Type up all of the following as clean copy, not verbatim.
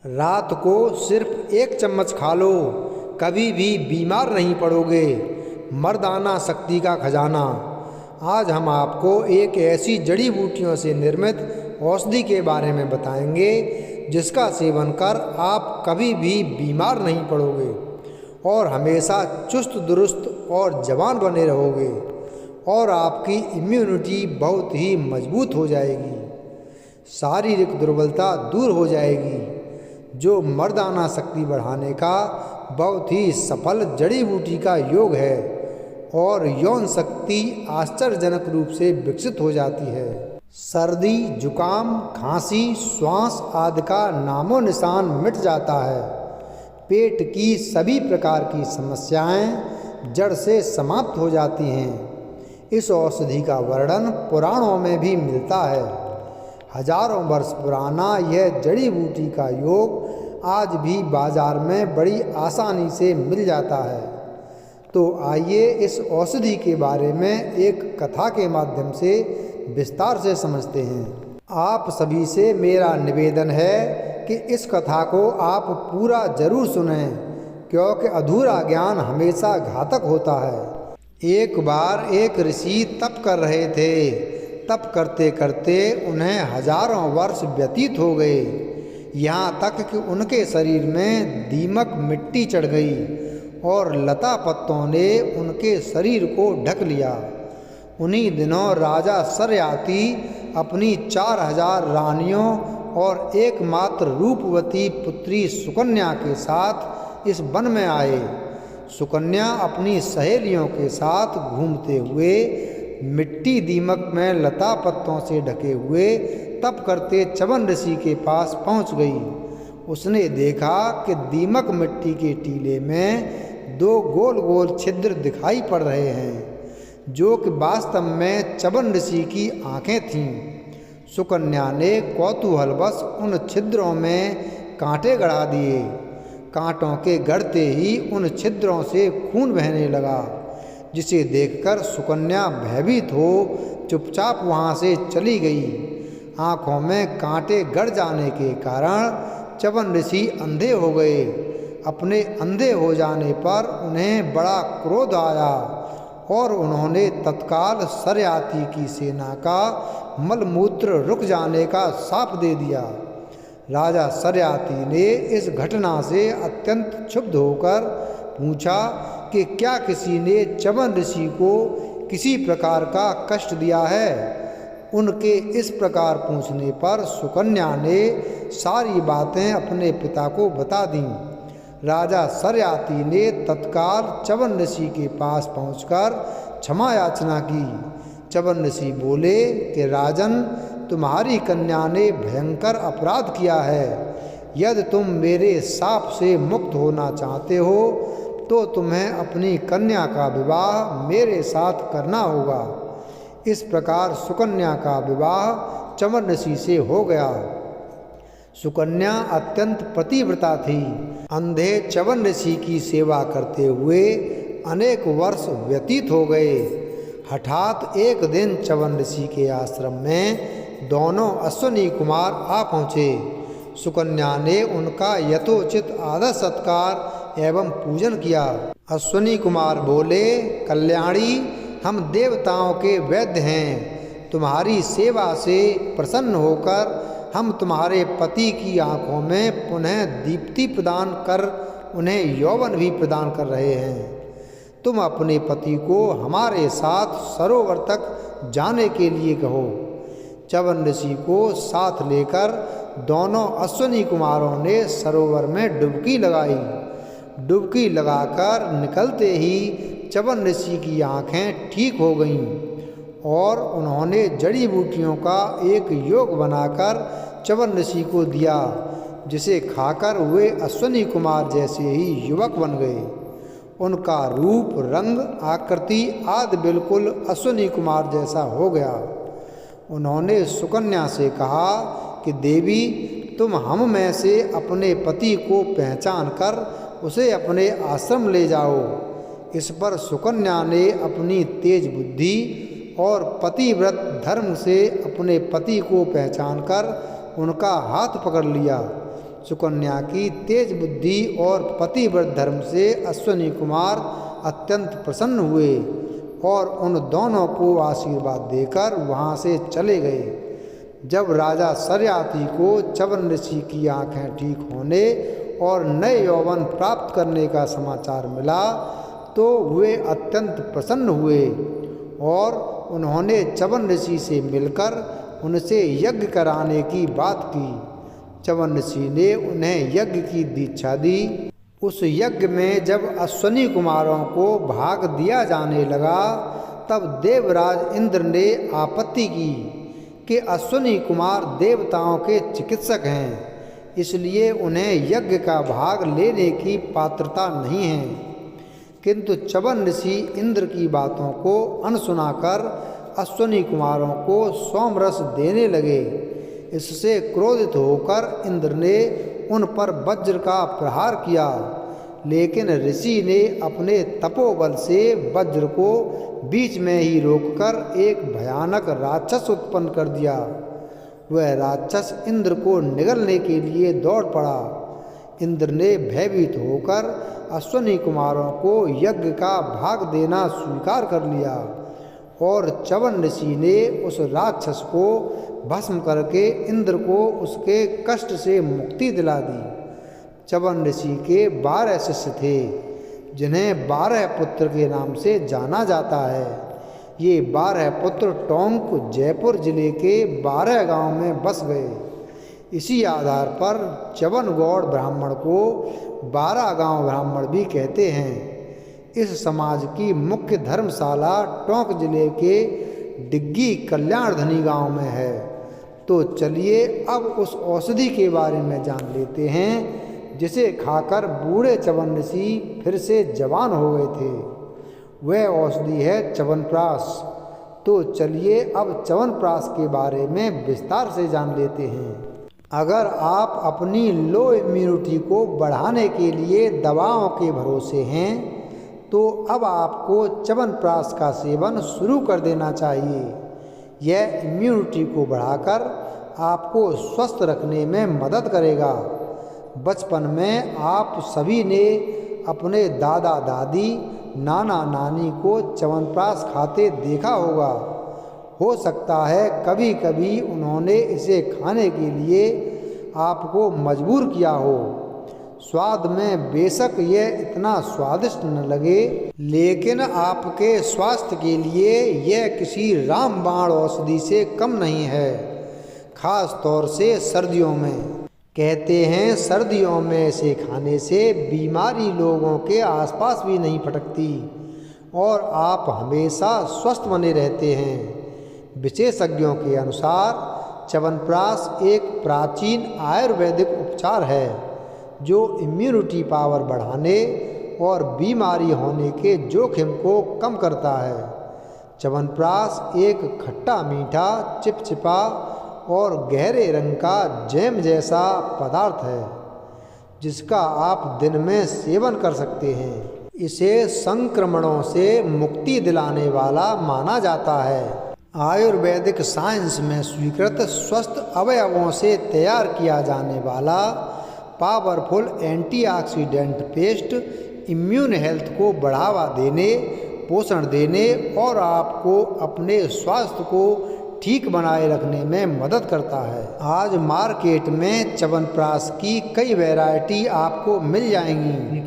रात को सिर्फ एक चम्मच खा लो, कभी भी बीमार नहीं पड़ोगे। मर्दाना शक्ति का खजाना। आज हम आपको एक ऐसी जड़ी बूटियों से निर्मित औषधि के बारे में बताएंगे जिसका सेवन कर आप कभी भी बीमार नहीं पड़ोगे और हमेशा चुस्त दुरुस्त और जवान बने रहोगे और आपकी इम्यूनिटी बहुत ही मजबूत हो जाएगी। शारीरिक दुर्बलता दूर हो जाएगी। जो मर्दाना शक्ति बढ़ाने का बहुत ही सफल जड़ी बूटी का योग है और यौन शक्ति आश्चर्यजनक रूप से विकसित हो जाती है। सर्दी, जुकाम, खांसी, श्वास आदि का नामो निशान मिट जाता है। पेट की सभी प्रकार की समस्याएं जड़ से समाप्त हो जाती हैं। इस औषधि का वर्णन पुराणों में भी मिलता है। हजारों वर्ष पुराना यह जड़ी बूटी का योग आज भी बाजार में बड़ी आसानी से मिल जाता है। तो आइए इस औषधि के बारे में एक कथा के माध्यम से विस्तार से समझते हैं। आप सभी से मेरा निवेदन है कि इस कथा को आप पूरा जरूर सुनें, क्योंकि अधूरा ज्ञान हमेशा घातक होता है। एक बार एक ऋषि तप कर रहे थे। तप करते करते उन्हें हजारों वर्ष व्यतीत हो गए, यहाँ तक कि उनके शरीर में दीमक मिट्टी चढ़ गई और लता पत्तों ने उनके शरीर को ढक लिया। उन्हीं दिनों राजा सरयाती अपनी 4000 रानियों और एकमात्र रूपवती पुत्री सुकन्या के साथ इस वन में आए। सुकन्या अपनी सहेलियों के साथ घूमते हुए मिट्टी दीमक में लता पत्तों से ढके हुए तप करते च्यवन ऋषि के पास पहुंच गई। उसने देखा कि दीमक मिट्टी के टीले में 2 गोल गोल छिद्र दिखाई पड़ रहे हैं, जो कि वास्तव में च्यवन ऋषि की आंखें थीं। सुकन्या ने कौतूहलवश उन छिद्रों में कांटे गड़ा दिए। कांटों के गड़ते ही उन छिद्रों से खून बहने लगा, जिसे देखकर सुकन्या भयभीत हो चुपचाप वहाँ से चली गई। आँखों में कांटे गड़ जाने के कारण च्यवन ऋषि अंधे हो गए। अपने अंधे हो जाने पर उन्हें बड़ा क्रोध आया और उन्होंने तत्काल सरयाती की सेना का मलमूत्र रुक जाने का शाप दे दिया। राजा सरयाती ने इस घटना से अत्यंत क्षुब्ध होकर पूछा कि क्या किसी ने च्यवन ऋषि को किसी प्रकार का कष्ट दिया है। उनके इस प्रकार पूछने पर सुकन्या ने सारी बातें अपने पिता को बता दीं। राजा सरयाती ने तत्काल च्यवन ऋषि के पास पहुंचकर क्षमा याचना की। च्यवन ऋषि बोले कि राजन, तुम्हारी कन्या ने भयंकर अपराध किया है। यदि तुम मेरे शाप से मुक्त होना चाहते हो तो तुम्हें अपनी कन्या का विवाह मेरे साथ करना होगा। इस प्रकार सुकन्या का विवाह च्यवन ऋषि से हो गया। सुकन्या अत्यंत पतिव्रता थी। अंधे च्यवन ऋषि की सेवा करते हुए अनेक वर्ष व्यतीत हो गए। हठात एक दिन च्यवन ऋषि के आश्रम में दोनों अश्विनी कुमार आ पहुँचे। सुकन्या ने उनका यथोचित आदर सत्कार एवं पूजन किया। अश्विनी कुमार बोले, कल्याणी, हम देवताओं के वैद्य हैं। तुम्हारी सेवा से प्रसन्न होकर हम तुम्हारे पति की आंखों में पुनः दीप्ति प्रदान कर उन्हें यौवन भी प्रदान कर रहे हैं। तुम अपने पति को हमारे साथ सरोवर तक जाने के लिए कहो। च्यवन ऋषि को साथ लेकर दोनों अश्विनी कुमारों ने सरोवर में डुबकी लगाई। डुबकी लगाकर निकलते ही च्यवन ऋषि की आँखें ठीक हो गईं और उन्होंने जड़ी बूटियों का एक योग बनाकर च्यवन ऋषि को दिया, जिसे खाकर वे अश्विनी कुमार जैसे ही युवक बन गए। उनका रूप, रंग, आकृति आदि बिल्कुल अश्विनी कुमार जैसा हो गया। उन्होंने सुकन्या से कहा कि देवी, तुम हम में से अपने पति को पहचान कर उसे अपने आश्रम ले जाओ। इस पर सुकन्या ने अपनी तेज बुद्धि और पतिव्रत धर्म से अपने पति को पहचान कर उनका हाथ पकड़ लिया सुकन्या की तेज बुद्धि और पतिव्रत धर्म से अश्विनी कुमार अत्यंत प्रसन्न हुए और उन दोनों को आशीर्वाद देकर वहाँ से चले गए। जब राजा सरियाती को च्यवन ऋषि की आंखें ठीक होने और नए यौवन प्राप्त करने का समाचार मिला तो वे अत्यंत प्रसन्न हुए और उन्होंने च्यवन ऋषि से मिलकर उनसे यज्ञ कराने की बात की। च्यवन ऋषि ने उन्हें यज्ञ की दीक्षा दी। उस यज्ञ में जब अश्विनी कुमारों को भाग दिया जाने लगा तब देवराज इंद्र ने आपत्ति की कि अश्विनी कुमार देवताओं के चिकित्सक हैं, इसलिए उन्हें यज्ञ का भाग लेने की पात्रता नहीं है। किंतु च्यवन ऋषि इंद्र की बातों को अनसुना कर अश्विनी कुमारों को सोमरस देने लगे। इससे क्रोधित होकर इंद्र ने उन पर वज्र का प्रहार किया, लेकिन ऋषि ने अपने तपोबल से वज्र को बीच में ही रोककर एक भयानक राक्षस उत्पन्न कर दिया। वह राक्षस इंद्र को निगलने के लिए दौड़ पड़ा। इंद्र ने भयभीत होकर अश्विनी कुमारों को यज्ञ का भाग देना स्वीकार कर लिया और च्यवन ऋषि ने उस राक्षस को भस्म करके इंद्र को उसके कष्ट से मुक्ति दिला दी। च्यवन ऋषि के 12 शिष्य थे जिन्हें 12 पुत्र के नाम से जाना जाता है। ये 12 पुत्र टोंक जयपुर जिले के 12 गांव में बस गए। इसी आधार पर च्यवन गौड़ ब्राह्मण को 12 गांव ब्राह्मण भी कहते हैं। इस समाज की मुख्य धर्मशाला टोंक जिले के डिग्गी कल्याणधनी गांव में है। तो चलिए अब उस औषधि के बारे में जान लेते हैं जिसे खाकर बूढ़े च्यवन ऋषि फिर से जवान हो गए थे। वह औषधि है च्यवनप्राश। तो चलिए अब च्यवनप्राश के बारे में विस्तार से जान लेते हैं। अगर आप अपनी लो इम्यूनिटी को बढ़ाने के लिए दवाओं के भरोसे हैं तो अब आपको च्यवनप्राश का सेवन शुरू कर देना चाहिए। यह इम्यूनिटी को बढ़ाकर आपको स्वस्थ रखने में मदद करेगा। बचपन में आप सभी ने अपने दादा दादी नाना नानी को च्यवनप्राश खाते देखा होगा। हो सकता है कभी कभी उन्होंने इसे खाने के लिए आपको मजबूर किया हो। स्वाद में बेशक यह इतना स्वादिष्ट न लगे, लेकिन आपके स्वास्थ्य के लिए यह किसी रामबाण औषधि से कम नहीं है, खास तौर से सर्दियों में। कहते हैं सर्दियों में इसे खाने से बीमारी लोगों के आसपास भी नहीं फटकती और आप हमेशा स्वस्थ बने रहते हैं। विशेषज्ञों के अनुसार च्यवनप्राश एक प्राचीन आयुर्वेदिक उपचार है जो इम्यूनिटी पावर बढ़ाने और बीमारी होने के जोखिम को कम करता है। च्यवनप्राश एक खट्टा मीठा चिपचिपा और गहरे रंग का जैम जैसा पदार्थ है जिसका आप दिन में सेवन कर सकते हैं। इसे संक्रमणों से मुक्ति दिलाने वाला माना जाता है। आयुर्वेदिक साइंस में स्वीकृत स्वस्थ अवयवों से तैयार किया जाने वाला powerful antioxidant paste immune health को बढ़ावा देने, पोषण देने और आपको अपने स्वास्थ्य को ठीक बनाए रखने में मदद करता है। आज मार्केट में च्यवनप्राश की कई वैरायटी आपको मिल जाएंगी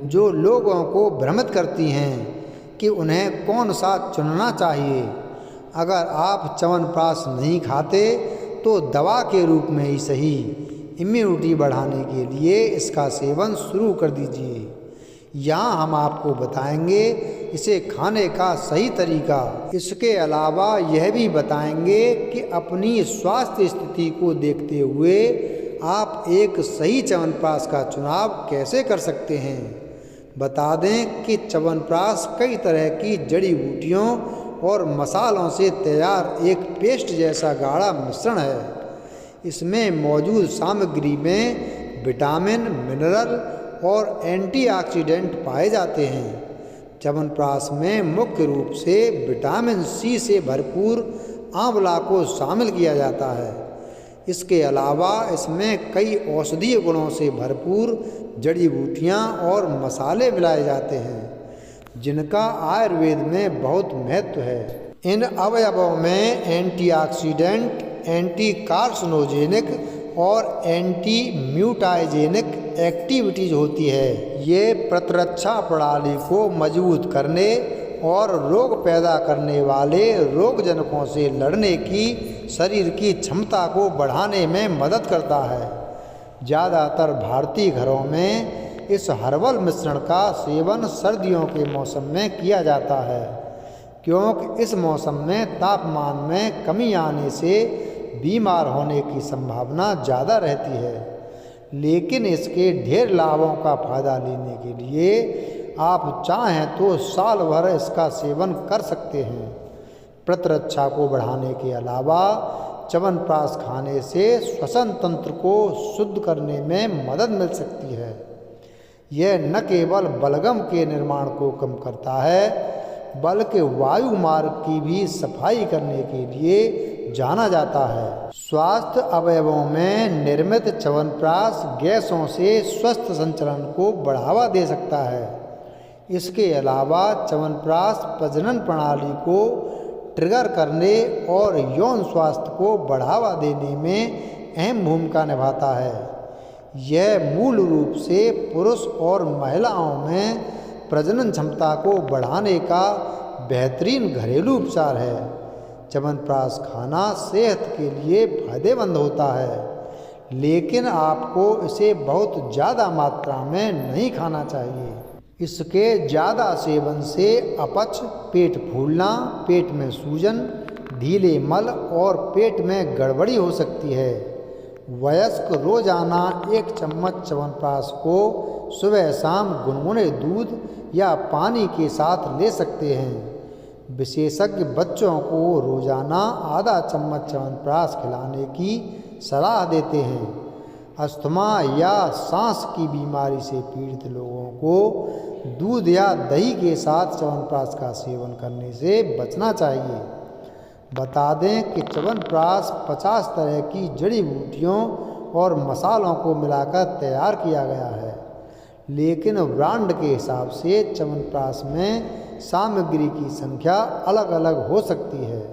जो लोगों को भ्रमित करती हैं कि उन्हें कौन सा चुनना चाहिए। अगर आप च्यवनप्राश नहीं खाते तो दवा के रूप में ही सही इम्यूनिटी बढ़ाने के लिए इसका सेवन शुरू कर दीजिए। यहाँ हम आपको बताएंगे इसे खाने का सही तरीका। इसके अलावा यह भी बताएंगे कि अपनी स्वास्थ्य स्थिति को देखते हुए आप एक सही च्यवनप्राश का चुनाव कैसे कर सकते हैं। बता दें कि च्यवनप्राश कई तरह की जड़ी बूटियों और मसालों से तैयार एक पेस्ट जैसा गाढ़ा मिश्रण है। इसमें मौजूद सामग्री में विटामिन, मिनरल और एंटीऑक्सीडेंट पाए जाते हैं। च्यवनप्राश में मुख्य रूप से विटामिन सी से भरपूर आंवला को शामिल किया जाता है। इसके अलावा इसमें कई औषधीय गुणों से भरपूर जड़ी बूटियाँ और मसाले मिलाए जाते हैं जिनका आयुर्वेद में बहुत महत्व है। इन अवयवों में एंटीऑक्सीडेंट, एंटी कार्सिनोजेनिक और एंटी म्यूटाजेनिक एक्टिविटीज होती है। ये प्रतिरक्षा प्रणाली को मजबूत करने और रोग पैदा करने वाले रोगजनकों से लड़ने की शरीर की क्षमता को बढ़ाने में मदद करता है। ज़्यादातर भारतीय घरों में इस हर्बल मिश्रण का सेवन सर्दियों के मौसम में किया जाता है, क्योंकि इस मौसम में तापमान में कमी आने से बीमार होने की संभावना ज़्यादा रहती है। लेकिन इसके ढेर लाभों का फायदा लेने के लिए आप चाहें तो साल भर इसका सेवन कर सकते हैं। प्रतिरक्षा को बढ़ाने के अलावा च्यवनप्राश खाने से श्वसन तंत्र को शुद्ध करने में मदद मिल सकती है। यह न केवल बलगम के निर्माण को कम करता है, बल्कि वायु मार्ग की भी सफाई करने के लिए जाना जाता है। स्वास्थ्य अवयवों में निर्मित च्यवनप्राश गैसों से स्वस्थ संचरण को बढ़ावा दे सकता है। इसके अलावा च्यवनप्राश प्रजनन प्रणाली को ट्रिगर करने और यौन स्वास्थ्य को बढ़ावा देने में अहम भूमिका निभाता है। यह मूल रूप से पुरुष और महिलाओं में प्रजनन क्षमता को बढ़ाने का बेहतरीन घरेलू उपचार है। च्यवनप्राश खाना सेहत के लिए फायदेमंद होता है, लेकिन आपको इसे बहुत ज़्यादा मात्रा में नहीं खाना चाहिए। इसके ज़्यादा सेवन से अपच, पेट फूलना, पेट में सूजन, ढीले मल और पेट में गड़बड़ी हो सकती है। वयस्क रोजाना 1 चम्मच च्यवनप्राश को सुबह शाम गुनगुने दूध या पानी के साथ ले सकते हैं। विशेषज्ञ बच्चों को रोजाना आधा चम्मच च्यवनप्राश खिलाने की सलाह देते हैं। अस्थमा या सांस की बीमारी से पीड़ित लोगों को दूध या दही के साथ च्यवनप्राश का सेवन करने से बचना चाहिए। बता दें कि च्यवनप्राश 50 तरह की जड़ी बूटियों और मसालों को मिलाकर तैयार किया गया है, लेकिन ब्रांड के हिसाब से च्यवनप्राश में सामग्री की संख्या अलग अलग हो सकती है।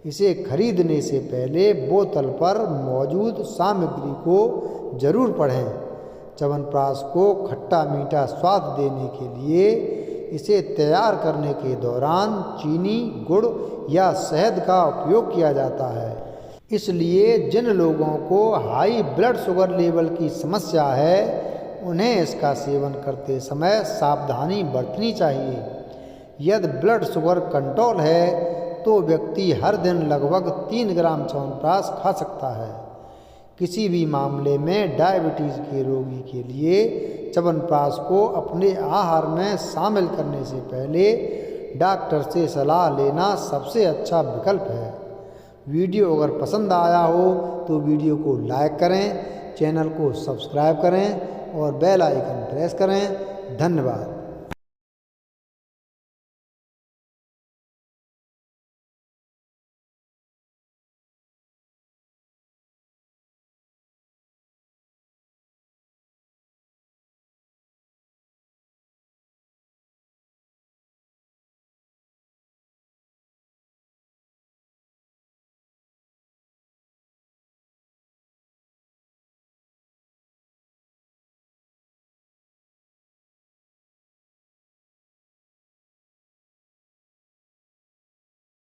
इसे खरीदने से पहले बोतल पर मौजूद सामग्री को जरूर पढ़ें। च्यवनप्राश को खट्टा मीठा स्वाद देने के लिए इसे तैयार करने के दौरान चीनी, गुड़ या शहद का उपयोग किया जाता है। इसलिए जिन लोगों को हाई ब्लड शुगर लेवल की समस्या है, उन्हें इसका सेवन करते समय सावधानी बरतनी चाहिए। यदि ब्लड शुगर कंट्रोल है तो व्यक्ति हर दिन लगभग 3 ग्राम च्यवनप्राश खा सकता है। किसी भी मामले में डायबिटीज़ के रोगी के लिए च्यवनप्राश को अपने आहार में शामिल करने से पहले डॉक्टर से सलाह लेना सबसे अच्छा विकल्प है। वीडियो अगर पसंद आया हो तो वीडियो को लाइक करें, चैनल को सब्सक्राइब करें और बेल आइकन प्रेस करें। धन्यवाद।